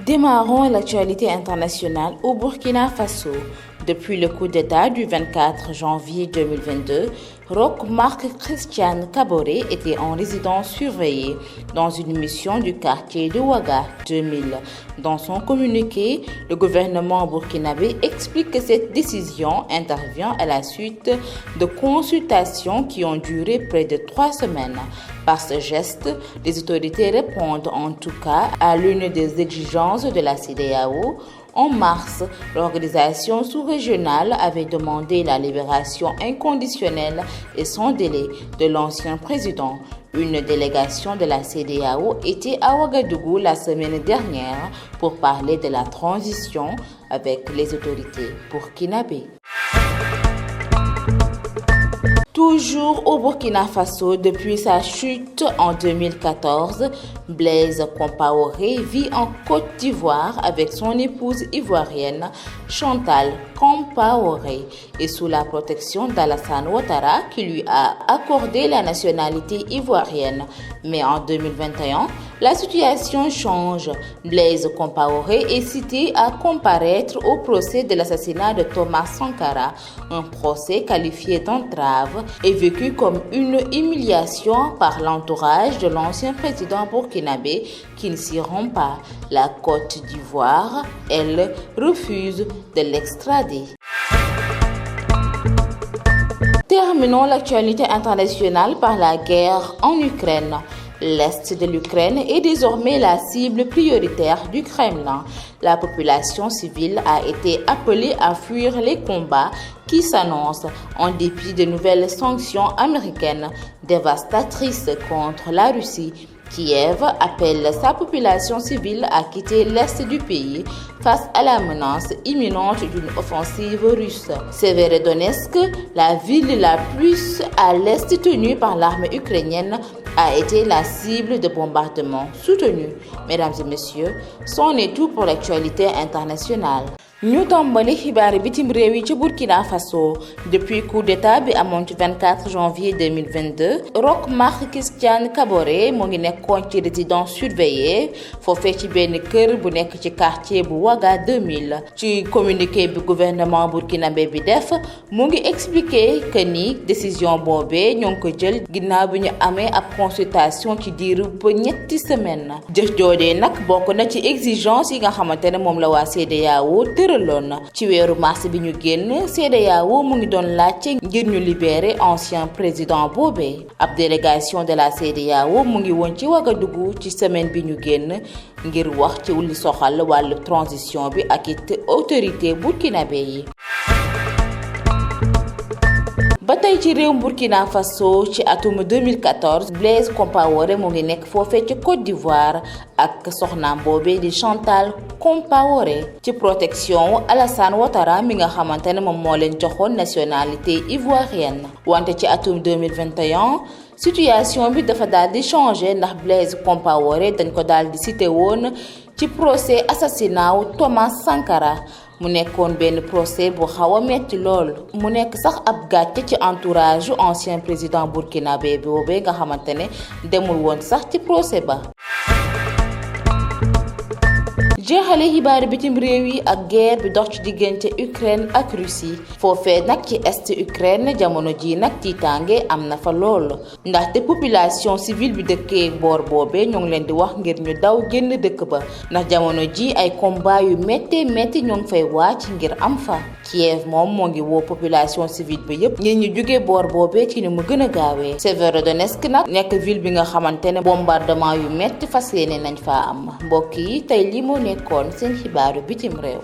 Démarrons l'actualité internationale au Burkina Faso. Depuis le coup d'État du 24 janvier 2022, Roch Marc Christian Kaboré était en résidence surveillée dans une mission du quartier de Ouaga 2000. Dans son communiqué, le gouvernement burkinabé explique que cette décision intervient à la suite de consultations qui ont duré près de 3 semaines. Par ce geste, les autorités répondent en tout cas à l'une des exigences de la CEDEAO. En mars, l'organisation sous-régionale avait demandé la libération inconditionnelle et sans délai de l'ancien président. Une délégation de la CEDEAO était à Ouagadougou la semaine dernière pour parler de la transition avec les autorités burkinabées. Toujours au Burkina Faso, depuis sa chute en 2014, Blaise Compaoré vit en Côte d'Ivoire avec son épouse ivoirienne Chantal Compaoré et sous la protection d'Alassane Ouattara qui lui a accordé la nationalité ivoirienne. Mais en 2021, la situation change. Blaise Compaoré est cité à comparaître au procès de l'assassinat de Thomas Sankara, un procès qualifié d'entrave et vécu comme une humiliation par l'entourage de l'ancien président burkinabé qui ne s'y rend pas. La Côte d'Ivoire, elle, refuse de l'extrader. Terminons l'actualité internationale par la guerre en Ukraine. L'Est de l'Ukraine est désormais la cible prioritaire du Kremlin. La population civile a été appelée à fuir les combats qui s'annoncent en dépit de nouvelles sanctions américaines dévastatrices contre la Russie. Kiev appelle sa population civile à quitter l'Est du pays face à la menace imminente d'une offensive russe. Severodonetsk, la ville la plus à l'Est tenue par l'armée ukrainienne, a été la cible de bombardements soutenus. Mesdames et messieurs, c'en est tout pour l'actualité internationale. ñu tàmbali xibaari bitim réew yi ci Burkina Faso depuis coup d'état bi amoon ci 24 janvier 2022 Roch Marc Christian Kaboré moo ngi nekkoon ci résidence surveillée foofee ci benn kër bu nekk ci quartier bu Ouaga 2000 ci communiqué bi gouvernement burkinabé bi def mu ngi expliqué que ni décision boobee ñoo ngi ko jël ginnaaw bi ñu amee ab consultation ci diiru ba ñetti semaine jëf joodee nag bokk na ci exigence yi nga xamante ne moom la waa CEDEAO ci weeru mars bi ñu génn CEDEAO mu ngi doon laajte ngir ñu libérer ancien président boobee ab délégation de la CEDEAO mu ngi woon ci Ouagadougou ci semaine bi ñu génn ngir wax ci li soxal wàllu transition bi ak it autorité burkinabé yi. ba tey ci réew Burkina Faso ci atum 2014 Blaise Compaoré mu ngi nekk foofee ci Côte d'Ivoire ak soxnaam boobee di Chantal Compaoré ci protection Alassane Ouattara mi nga xamante ne moom moo leen joxoon nationalité ivoirienne wante ci atum 2021 situation bi dafa daal di changé ndax Blaise Compaoré dañ ko daal di cité woon ci procès assassinat wu Thomas Sankara mu nekkoon benn procès bu xaw a metti lool mu nekk sax ab gàcce ci entourage ancien président burkinabé boobee nga xamante ne demul woon sax ci procès ba. jeexale xibaari bitim réew yi ak guerre bi dox ci diggante Ukraine ak Russie foofee nag ci est Ukraine jamono ji nag tiitaange am na fa lool ndaxte population civile bi dëkkee boor boobee ñoo ngi leen di wax ngir ñu daw génn dëkk ba ndax jamono ji ay combat yu méttee métti ñoo ngi fay wàcc ngir am fa. Kiev moom moo ngi woo population civile bi yépp ngir ñu jóge boor boobee ci ni mu gën a gaawee. Severodonetsk nag nekk ville bi nga xamante ne bombardement yu métti fas yéene nañ faa am mbokk yi tey lii moo nekkoon seen xibaaru bitim réew.